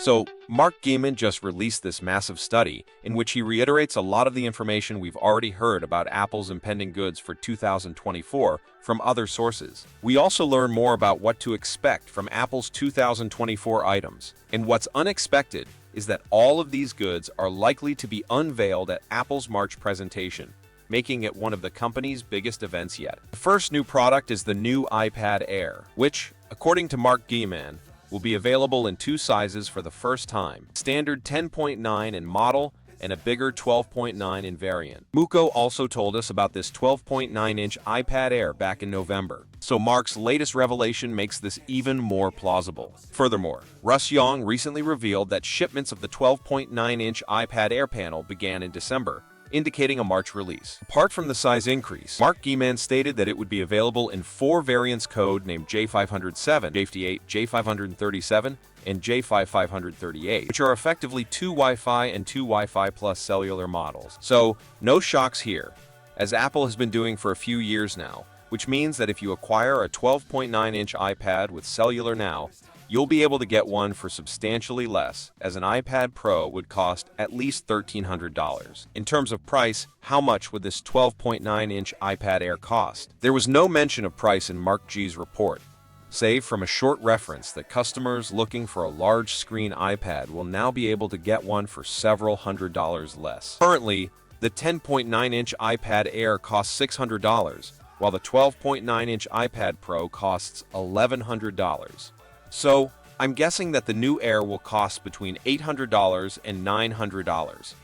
So, Mark Gman just released this massive study in which he reiterates a lot of the information we've already heard about Apple's impending goods for 2024 from other sources. We also learn more about what to expect from Apple's 2024 items. And what's unexpected is that all of these goods are likely to be unveiled at Apple's March presentation, making it one of the company's biggest events yet. The first new product is the new iPad Air, which, according to Mark Gman, will be available in two sizes for the first time, standard 10.9 in model and a bigger 12.9 in variant. Muko also told us about this 12.9-inch iPad Air back in November, so Mark's latest revelation makes this even more plausible. Furthermore, Russ Yong recently revealed that shipments of the 12.9-inch iPad Air panel began in December, indicating a March release. Apart from the size increase, Mark Gman stated that it would be available in 4 variants code named J507, J58, J537, and J5538, which are effectively 2 Wi-Fi and 2 Wi-Fi plus cellular models. So, no shocks here, as Apple has been doing for a few years now, which means that if you acquire a 12.9-inch iPad with cellular now, you'll be able to get one for substantially less, as an iPad Pro would cost at least $1,300. In terms of price, how much would this 12.9-inch iPad Air cost? There was no mention of price in Mark G's report, save from a short reference that customers looking for a large screen iPad will now be able to get one for several $100s less. Currently, the 10.9-inch iPad Air costs $600, while the 12.9-inch iPad Pro costs $1,100. So, I'm guessing that the new Air will cost between $800 and $900,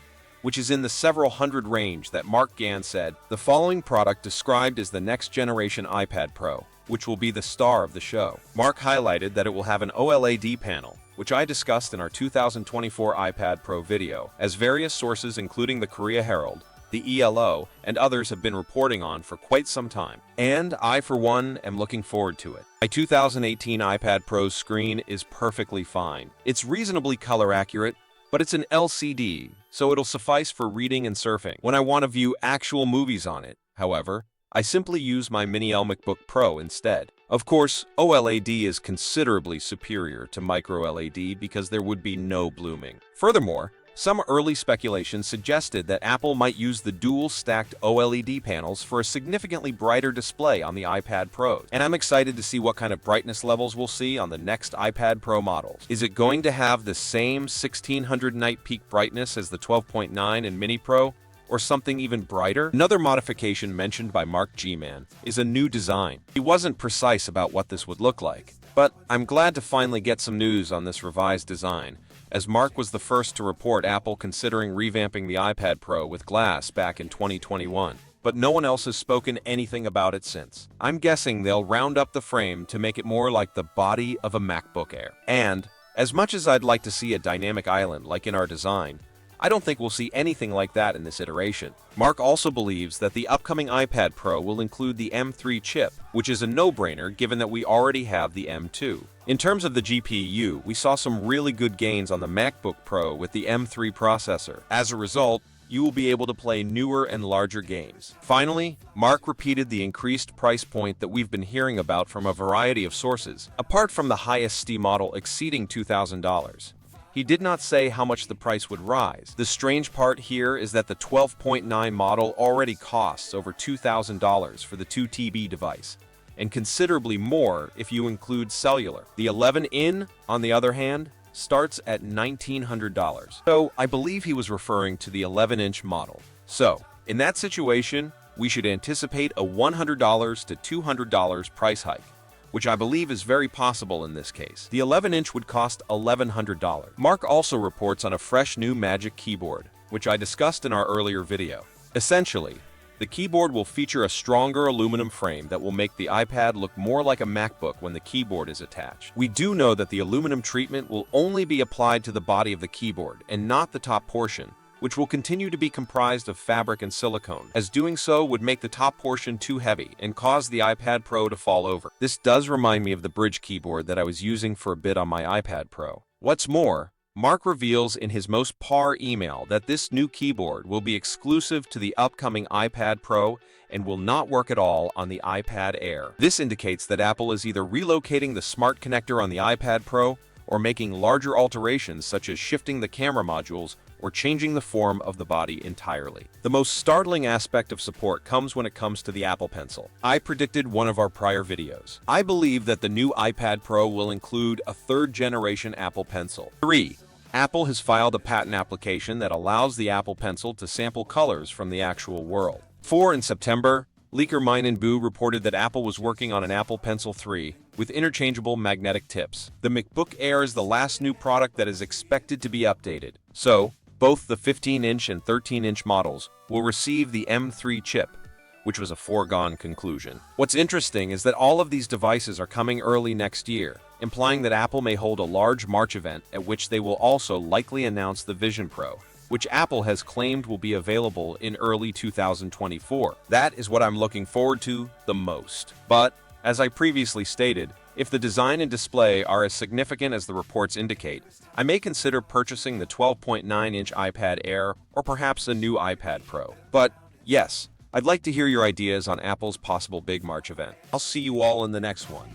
which is in the several hundred range that Mark Gman said. The following product described as the next generation iPad Pro, which will be the star of the show. Mark highlighted that it will have an OLED panel, which I discussed in our 2024 iPad Pro video, as various sources including the Korea Herald, the ELO, and others have been reporting on for quite some time. And I, for one, am looking forward to it. My 2018 iPad Pro's screen is perfectly fine. It's reasonably color accurate, but it's an LCD, so it'll suffice for reading and surfing. When I want to view actual movies on it, however, I simply use my Mini MacBook Pro instead. Of course, OLED is considerably superior to micro LED because there would be no blooming. Furthermore, some early speculation suggested that Apple might use the dual-stacked OLED panels for a significantly brighter display on the iPad Pros, and I'm excited to see what kind of brightness levels we'll see on the next iPad Pro models. Is it going to have the same 1600 nit peak brightness as the 12.9 and Mini Pro, or something even brighter? Another modification mentioned by Mark Gman is a new design. He wasn't precise about what this would look like, but I'm glad to finally get some news on this revised design, as Mark was the first to report Apple considering revamping the iPad Pro with glass back in 2021. But no one else has spoken anything about it since. I'm guessing they'll round up the frame to make it more like the body of a MacBook Air. And, as much as I'd like to see a dynamic island like in our design, I don't think we'll see anything like that in this iteration. Mark also believes that the upcoming iPad Pro will include the M3 chip, which is a no-brainer given that we already have the M2. In terms of the GPU, we saw some really good gains on the MacBook Pro with the M3 processor. As a result, you will be able to play newer and larger games. Finally, Mark repeated the increased price point that we've been hearing about from a variety of sources, apart from the highest ST model exceeding $2,000. He did not say how much the price would rise. The strange part here is that the 12.9 model already costs over $2,000 for the 2TB device, and considerably more if you include cellular. The 11-in, on the other hand, starts at $1,900. So I believe he was referring to the 11-inch model. So, in that situation, we should anticipate a $100 to $200 price hike, which I believe is very possible in this case. The 11-inch would cost $1,100. Mark also reports on a fresh new Magic Keyboard, which I discussed in our earlier video. Essentially, the keyboard will feature a stronger aluminum frame that will make the iPad look more like a MacBook when the keyboard is attached. We do know that the aluminum treatment will only be applied to the body of the keyboard and not the top portion, which will continue to be comprised of fabric and silicone, as doing so would make the top portion too heavy and cause the iPad Pro to fall over. This does remind me of the bridge keyboard that I was using for a bit on my iPad Pro. What's more, Mark reveals in his most par email that this new keyboard will be exclusive to the upcoming iPad Pro and will not work at all on the iPad Air. This indicates that Apple is either relocating the smart connector on the iPad Pro or making larger alterations such as shifting the camera modules or changing the form of the body entirely. The most startling aspect of support comes when it comes to the Apple Pencil. I predicted one of our prior videos. I believe that the new iPad Pro will include a third-generation Apple Pencil. 3. Apple has filed a patent application that allows the Apple Pencil to sample colors from the actual world. 4. In September, leaker Boo reported that Apple was working on an Apple Pencil 3 with interchangeable magnetic tips. The MacBook Air is the last new product that is expected to be updated. So, both the 15-inch and 13-inch models will receive the M3 chip, which was a foregone conclusion. What's interesting is that all of these devices are coming early next year, implying that Apple may hold a large March event at which they will also likely announce the Vision Pro, which Apple has claimed will be available in early 2024. That is what I'm looking forward to the most. But, as I previously stated, if the design and display are as significant as the reports indicate, I may consider purchasing the 12.9-inch iPad Air or perhaps a new iPad Pro. But, yes, I'd like to hear your ideas on Apple's possible big March event. I'll see you all in the next one.